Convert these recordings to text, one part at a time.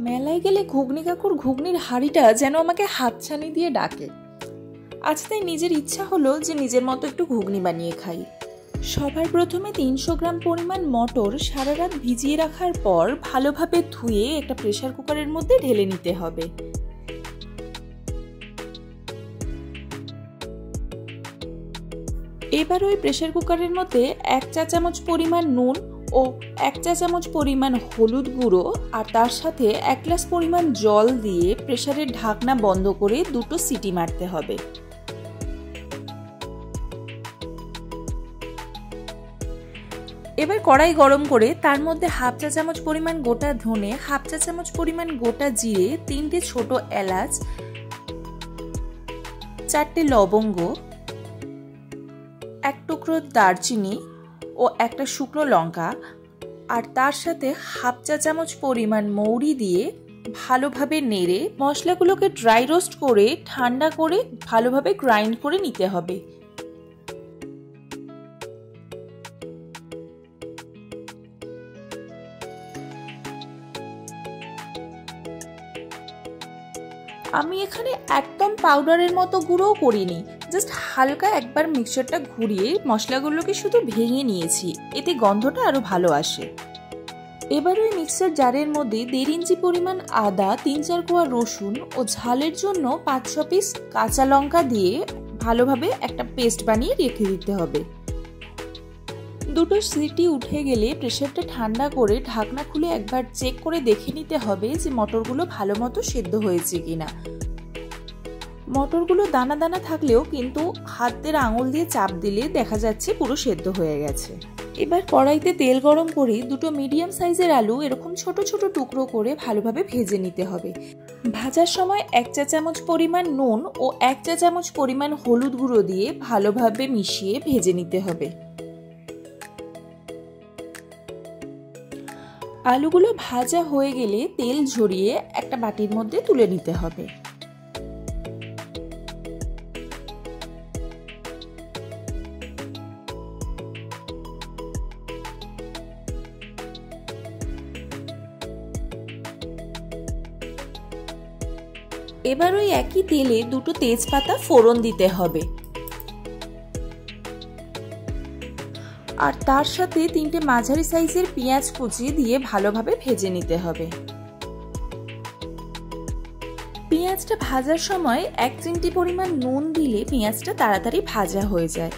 মেলায় গেলে ঘুগনি কাকুর ঘুগনির হাঁড়িটা যেন আমাকে হাতছানি দিয়ে ডাকে। আজ তাই নিজের ইচ্ছা হলো যে নিজের মতো একটু ঘুগনি বানিয়ে খাই। সবার প্রথমে 300 গ্রাম পরিমাণ মটর সারা রাত ভিজিয়ে রাখার পর ভালোভাবে ধুয়ে একটা প্রেসার কুকারের মধ্যে ঢেলে নিতে হবে। এবার ওই প্রেসার কুকারের মধ্যে 1 চা চামচ পরিমাণ নুন ও 1 চা চামচ পরিমাণ হলুদ গুঁড়ো আর তার সাথে 1 গ্লাস পরিমাণ জল দিয়ে প্রেসারের ঢাকনা বন্ধ করে 2টো সিটি মারতে হবে। এবার কড়াই গরম করে তার মধ্যে 1/2 চা চামচ পরিমাণ গোটা ধনে, 1/2 চা চামচ পরিমাণ গোটা জিরে, 3টে ছোট এলাচ, 4টে লবঙ্গ, 1 টুকরো দারচিনি ও একটা শুকনো লঙ্কা আর তার সাথে 1/2 চা চামচ পরিমাণ মৌরি দিয়ে ভালোভাবে নেড়ে মশলাগুলোকে ড্রাই রোস্ট করে ঠান্ডা করে ভালোভাবে গ্রাইন্ড করে নিতে হবে। আমি এখানে একদম পাউডারের মতো গুঁড়োও করিনি, জাস্ট হালকা একবার মিক্সচারটা ঘুরিয়ে মশলাগুলোকে শুধু ভেঙে নিয়েছি, এতে গন্ধটা আরো ভালো আসে। এবার ওই মিক্সচার জারের মধ্যে 1.5 ইঞ্চি পরিমাণ আদা, 3-4 কোয়া রসুন ও ঝালের জন্য 5-6 পিস কাঁচা লঙ্কা দিয়ে ভালোভাবে একটা পেস্ট বানিয়ে রেখে দিতে হবে। 2টো সিটি উঠে গেলে প্রেসারটা ঠান্ডা করে ঢাকনা খুলে একবার চেক করে দেখে নিতে হবে যে মটরগুলো ভালো মতো সেদ্ধ হয়েছে কিনা। মটরগুলো দানা দানা থাকলেও কিন্তু হাতের আঙুল দিয়ে চাপ দিলে দেখা যাচ্ছে পুরো সেদ্ধ হয়ে গেছে। এবার কড়াইতে তেল গরম করে 2টো মিডিয়াম সাইজের আলু এরকম ছোট ছোট টুকরো করে ভালোভাবে ভেজে নিতে হবে। ভাজার সময় 1 চা চামচ পরিমাণ নুন ও 1 চা চামচ পরিমাণ হলুদ গুঁড়ো দিয়ে ভালোভাবে মিশিয়ে ভেজে নিতে হবে। আলুগুলো ভাজা হয়ে গেলে তেল ঝরিয়ে একটা বাটির মধ্যে তুলে নিতে হবে। এবার ওই একই তেলে 2টো তেজপাতা ফোড়ন দিতে হবে আর তার সাথে 3টে মাঝারি সাইজের পেঁয়াজ কুচি দিয়ে ভালোভাবে ভেজে নিতে হবে। পেঁয়াজটা ভাজার সময় 1 চিমটি পরিমাণ নুন দিলে পেঁয়াজটা তাড়াতাড়ি ভাজা হয়ে যায়।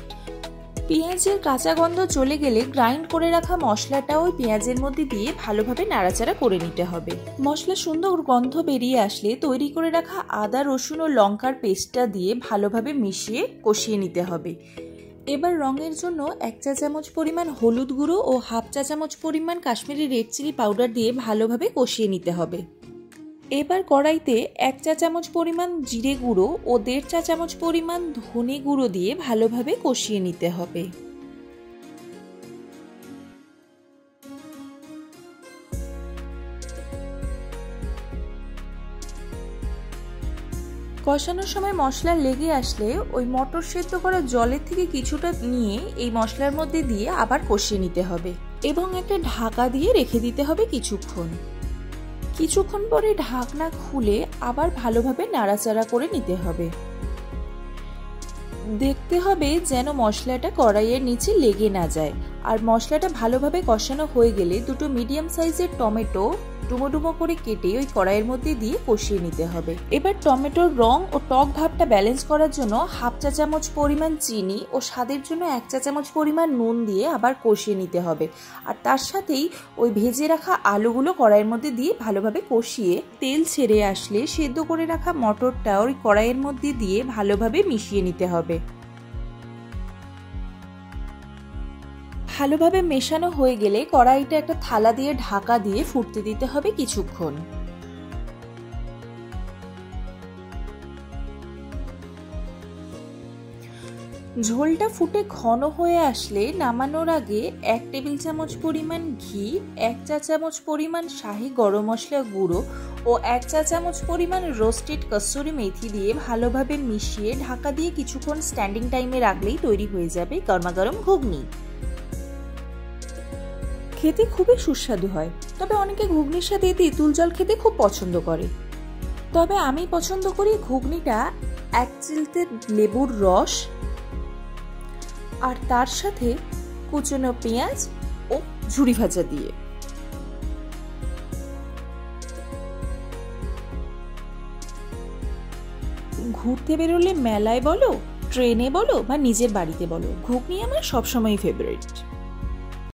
পেঁয়াজের কাঁচা গন্ধ চলে গেলে গ্রাইন্ড করে রাখা মশলাটা ওই পেঁয়াজের মধ্যে দিয়ে ভালোভাবে নাড়াচাড়া করে নিতে হবে। মশলা সুন্দর গন্ধ বেরিয়ে আসলে তৈরি করে রাখা আদা, রসুন ও লঙ্কার পেস্টটা দিয়ে ভালোভাবে মিশিয়ে কষিয়ে নিতে হবে। এবার রঙের জন্য 1 চা চামচ পরিমাণ হলুদ গুঁড়ো ও 1/2 চা চামচ পরিমাণ কাশ্মীরি রেড চিলি পাউডার দিয়ে ভালোভাবে কষিয়ে নিতে হবে। এবার কড়াইতে 1 চা চামচ পরিমাণ জিরে গুঁড়ো ও 1.5 চা চামচ পরিমাণ ধনে গুঁড়ো দিয়ে ভালোভাবে কষিয়ে নিতে হবে। কষানোর সময় মশলা লেগে আসলে ওই মটর সেদ্ধ করা জলের থেকে কিছুটা নিয়ে এই মশলার মধ্যে দিয়ে আবার কষিয়ে নিতে হবে এবং একটা ঢাকা দিয়ে রেখে দিতে হবে কিছুক্ষণ পরে ঢাকনা খুলে আবার ভালোভাবে নাড়াচাড়া করে নিতে হবে। দেখতে হবে যেন মশলাটা কড়াইয়ের নিচে লেগে না যায়। আর মশলাটা ভালোভাবে কষানো হয়ে গেলে 2টো মিডিয়াম সাইজের টমেটো ডুমো ডুমো করে কেটে ওই কড়াইয়ের মধ্যে দিয়ে কষিয়ে নিতে হবে। এবার টমেটোর রং ও টক ভাবটা ব্যালেন্স করার জন্য 1/2 চা চামচ পরিমাণ চিনি ও স্বাদের জন্য 1 চা চামচ পরিমাণ নুন দিয়ে আবার কষিয়ে নিতে হবে। আর তার সাথেই ওই ভেজে রাখা আলুগুলো কড়াইয়ের মধ্যে দিয়ে ভালোভাবে কষিয়ে তেল ছেড়ে আসলে সেদ্ধ করে রাখা মটরটা ওই কড়াইয়ের মধ্যে দিয়ে ভালোভাবে মিশিয়ে নিতে হবে। ভালোভাবে মেশানো হয়ে গেলে কড়াইটা একটা থালা দিয়ে ঢাকা দিয়ে ফুটতে দিতে হবে কিছুক্ষণ। ঝোলটা ফুটে ঘন হয়ে আসলে নামানোর আগে 1 টেবিল চামচ পরিমাণ ঘি, 1 চা চামচ পরিমাণ শাহি গরম মশলা গুঁড়ো ও 1 চা চামচ পরিমাণ রোস্টেড কসুরি মেথি দিয়ে ভালোভাবে মিশিয়ে ঢাকা দিয়ে কিছুক্ষণ স্ট্যান্ডিং টাইমে রাখলেই তৈরি হয়ে যাবে গরমাগরম ঘুগনি। খেতে খুবই সুস্বাদু হয়। তবে অনেকে ঘুগনির সাথে তেঁতুল জল খেতে খুব পছন্দ করে। তবে আমি পছন্দ করি ঘুগনিটা এক চিলতে লেবুর রস আর তার সাথে কুচনো পেঁয়াজ ও ঝুরি ভাজা দিয়ে। ঘুরতে বেরোলে মেলায় বলো, ট্রেনে বলো বা নিজের বাড়িতে বলো, ঘুগনি আমার সবসময় ফেভারিট।